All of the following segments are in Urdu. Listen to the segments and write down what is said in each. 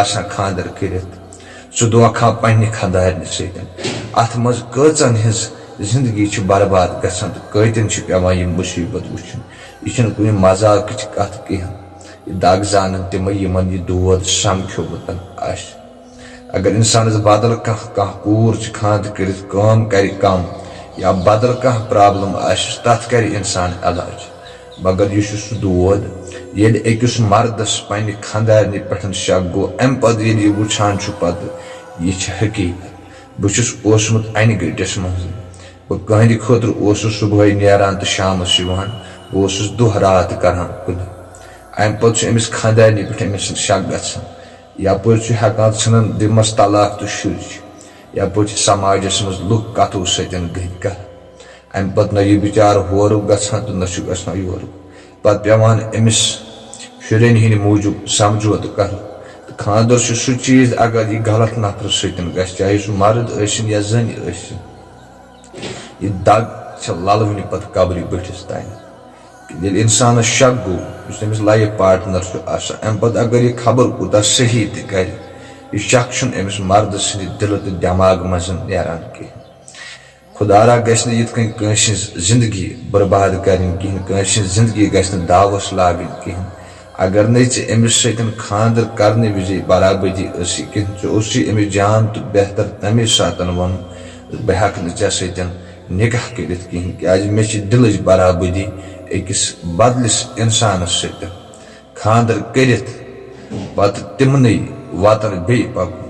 آسان خانٛدر کٔرِتھ سُہ دھوکھا پننہِ خانٛدارنہِ سۭتۍ اتھ منٛز کۭژن ہٕنٛز زندگی چھِ برباد گژھان تہٕ کۭتٮ۪ن چھِ پیوان یِم مُصیبت وٕچھُن یہِ چھنہٕ کُنہِ مزاقٕچ کتھ کینٛہہ یہِ دگ زانن تِمے یِمن یہِ دود سمکھیومُت آسہِ اگر انسانس بدل کانٛہہ کوٗر چھِ خانٛدر کٔرِتھ کٲم کرِ کم یا بدل کانٛہہ پرابلم آسٮ۪س تتھ کرِ انسان علاج مگر یہِ چھُ سُہ دود ییٚلہِ أکِس مردس پننہِ خانٛدارنہِ پٮ۪ٹھ شک گوٚو امہِ پتہٕ ییٚلہِ یہِ وٕچھان چھُ پتہٕ یہِ چھِ حقیٖقت بہٕ چھُس اوسمُت انہِ گٔٹِس منٛز بہٕ کٕہٕنٛدِ خٲطرٕ اوسُس صبحٲے نیران تہٕ شامس یِوان بہٕ اوسُس دۄہ رات کران کُنہِ امہِ پتہٕ چھُ أمِس خانٛدارنہِ پٮ۪ٹھ أمِس شک گژھان یپٲرۍ چھُ ہٮ۪کان ژھٕنان دِمس طلاق تہٕ شُرۍ چھِ یپٲرۍ چھِ سماجس منٛز لُکھ کتھو سۭتۍ گٔنۍ کران امہِ پتہٕ نہ یہِ بِچارٕ ہورُک گژھان تہٕ نہ چھُ گژھان یورُک پتہٕ پیوان أمِس شُرٮ۪ن ہٕنٛدِ موٗجوٗب سمجھوتہٕ کرُن تہٕ خانٛدر چھُ سُہ چیٖز اگر یہِ غلط نفرٕ سۭتۍ گژھِ چاہے سُہ مرد ٲسِنۍ یا زٔنۍ ٲسِنۍ یہِ دگ چھِ للوٕنہِ پتہٕ قبرِ بٔٹھِس تانۍ ییٚلہِ انسانس شک گوٚو یُس أمِس لایف پاٹنر چھُ آسان امہِ پتہٕ اگر یہِ خبر کوٗتاہ صحیح تہِ کرِ یہِ شک چھُنہٕ أمِس مردٕ سٕنٛدِ دِلہٕ تہٕ دٮ۪ماغ منٛز نیران کینٛہہ خۄدارا گژھِ نہٕ یِتھ کٔنۍ کٲنٛسہِ ہٕنٛز زندگی برباد کرٕنۍ کِہینۍ کٲنٛسہِ ہٕنٛز زندگی گژھِ نہٕ داوس لاگٕنۍ کِہینۍ اگر نَے ژےٚ أمِس سۭتۍ خانٛدر کرنہٕ وِزے برابٔدی ٲسٕے کینٛہہ ژےٚ اوسُے أمِس جان تہٕ بہتر تمے ساتہٕ ووٚن بہٕ ہٮ۪کہٕ نہٕ ژےٚ سۭتۍ نِکاح کٔرِتھ کِہینۍ کیازِ مےٚ چھِ دِلٕچ برابٔدی أکِس بدلِس انسانس سۭتۍ خانٛدر کٔرِتھ پتہٕ تِمنٕے وتن بیٚیہِ پکُن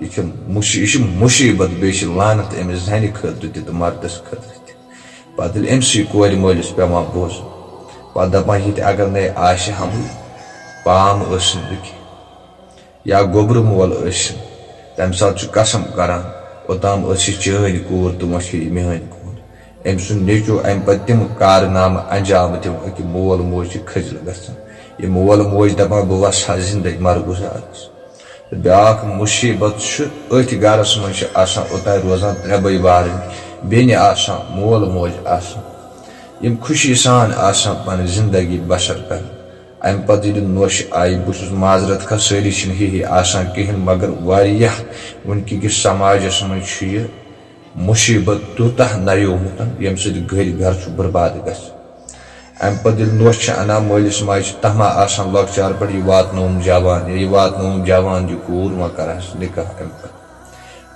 یہِ چھِ مُصیبت بیٚیہِ چھِ لعنت أمِس زنہِ خٲطرٕ تہِ تہٕ مردس خٲطرٕ تہِ پتہٕ ییٚلہِ أمسٕے کورِ مٲلِس پیوان بوزُن پتہٕ دپان ییٚتہِ اگر نَے آسہِ حمل پام ٲسِن نہٕ کینٛہہ یا گوٚبرٕ مول ٲسِن تمہِ ساتہٕ چھُ قسم کران اوٚتام ٲس یہِ چٲنۍ کوٗر تہٕ وۄنۍ چھِ یہِ میٲنۍ کوٗر أمۍ سُنٛد نیٚچوٗ امہِ پتہٕ تِم کارنامہٕ انجام دِوان کہِ مول موج چھِ کھٔجل گژھان یہِ مول موج دپان بہٕ وسہٕ ہا زندگی مرگُزارس تہٕ بیٛاکھ مُصیبت چھُ أتھۍ گرس منٛز چھِ آسان اوٚتانۍ روزان ترٛےٚ بٲے بارٕنۍ بیٚنہِ آسان مول موج آسان یِم خوشی سان آسان پنٕنۍ زندگی بسر کران امہِ پتہٕ ییٚلہِ نوٚش آیہِ بہٕ چھُس معذرت خاں سٲری چھِنہٕ ہِہی آسان کِہینۍ مگر واریاہ وٕنکہِ کِس سماجس منٛز چھُ یہِ مُصیبت تیوٗتاہ نریومُت ییٚمہِ سۭتۍ گرِ گرٕ چھُ برباد گژھان امہِ پتہٕ ییٚلہِ نوٚش چھِ انان مٲلِس ماجہِ تما آسان لۄکچار پٮ۪ٹھ یہِ واتنووُم جوان یا یہِ واتنووُم جوان یہِ کوٗر وۄنۍ کرہس نِکاح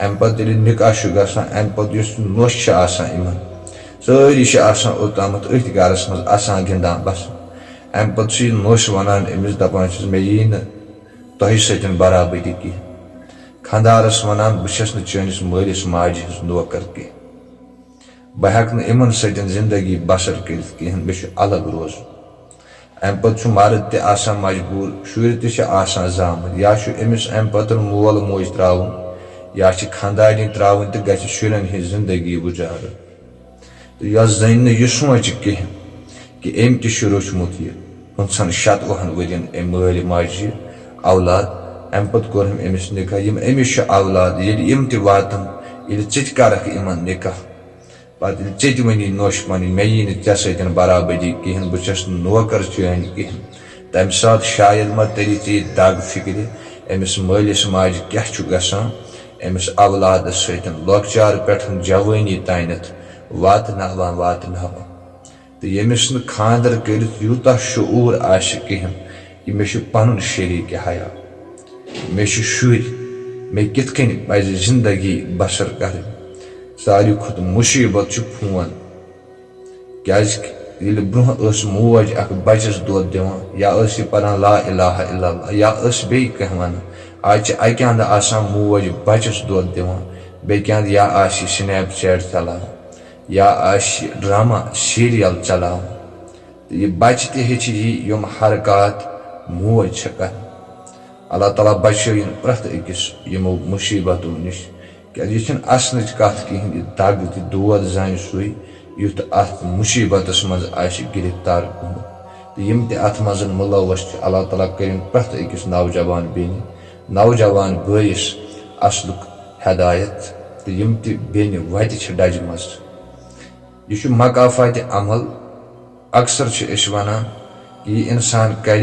امہِ پتہٕ ییٚلہِ نِکاح چھُ گژھان امہِ پتہٕ یُس نوٚش چھِ آسان یِمن سٲری چھِ آسان اوٚتامتھ أتھۍ گرس منٛز آسان گِنٛدان بسان امہِ پتہٕ چھُ یہِ نوٚش ونان أمِس دپان چھِس مےٚ یی نہٕ تۄہہِ سۭتۍ برابٔدی کینٛہہ خانٛدارس ونان بہٕ چھس نہٕ چٲنِس مٲلِس ماجہِ ہٕنٛز نوکر کینٛہہ بہٕ ہٮ۪کہٕ نہٕ یِمن سۭتۍ زندگی بسر کٔرِتھ کِہینۍ مےٚ چھُ الگ روزُن امہِ پتہٕ چھُ مرد تہِ آسان مجبوٗر شُرۍ تہِ چھِ آسان زامٕتۍ یا چھُ أمِس امہِ پتہٕ مول موج تراوُن یا چھِ خانٛدارنہِ تراوٕنۍ تہٕ گژھِ شُرٮ۪ن ہٕنٛز زندگی گُزارٕنۍ تہٕ یۄس زٔنۍ نہٕ یہِ سونٛچہِ کینٛہہ کہِ أمۍ تہِ چھُ روٚچھمُت یہِ 15-20 ؤرین أمۍ مٲلۍ ماجہِ اولاد امہِ پتہٕ کوٚر أمۍ أمِس نِکاح یِم أمِس چھِ اولاد ییٚلہِ یِم تہِ واتن ییٚلہِ ژٕ تہِ کرکھ یِمن نِکاح پتہٕ ییٚلہِ ژےٚ تہِ وَنی نوٚش پنٕنۍ مےٚ یی نہٕ ژےٚ سۭتۍ برابٔدی کِہینۍ بہٕ چھس نہٕ نوکر چٲنۍ کِہینۍ تمہِ ساتہٕ شاید ما تٔری ژےٚ یہِ دگ فِکرِ أمِس مٲلِس ماجہِ کیاہ چھُ گژھان أمِس اولادس سۭتۍ لۄکچار پٮ۪ٹھ جوٲنی تانٮ۪تھ واتناوان تہٕ ییٚمِس نہٕ خانٛدر کٔرِتھ یوٗتاہ شعوٗر آسہِ کِہینۍ کہِ مےٚ چھُ پنُن شریٖکہِ حیات مےٚ چھِ شُرۍ مےٚ کِتھ کٔنۍ پزِ زندگی بسر کرٕنۍ ساروی کھۄتہٕ مُصیبت چھُ فون کیازِ کہِ ییٚلہِ برونٛہہ ٲس موج اکھ بچس دۄد دِوان یا ٲس یہِ پران لا الہ الا اللہ یا ٲس بیٚیہِ کینٛہہ ونان آز چھِ اکہِ انٛدٕ آسان موج بچس دۄد دِوان بیٚکہِ انٛدٕ یا آسہِ یہِ سنیپ چیٹ چلاوان یا آسہِ یہِ ڈراما سیٖریل چلاوان تہٕ یہِ بچہِ تہِ ہیٚچھِ یی یِم حرکات موج چھِ کران اللہ تعالیٰ بچٲیِن پرٛٮ۪تھ أکِس یِمو مُصیبتو نِش کیازِ یہِ چھنہٕ اسنٕچ کتھ کِہینۍ یہِ دگ تہِ دود زانہِ سُے یُتھ اتھ مُصیبتس منٛز آسہِ گرفتار گوٚمُت تہٕ یِم تہِ اتھ منٛز مُلوث چھِ اللہ تعالیٰ کٔرِن پرٛٮ۪تھ أکِس نوجوان بیٚنہِ نوجوان بٲیِس اصلُک ہدایت تہٕ یِم تہِ بیٚنہِ وتہِ چھِ ڈجمژ یہِ چھُ مقافاتِ عمل اکثر چھِ أسۍ ونان کہِ یہِ انسان کرِ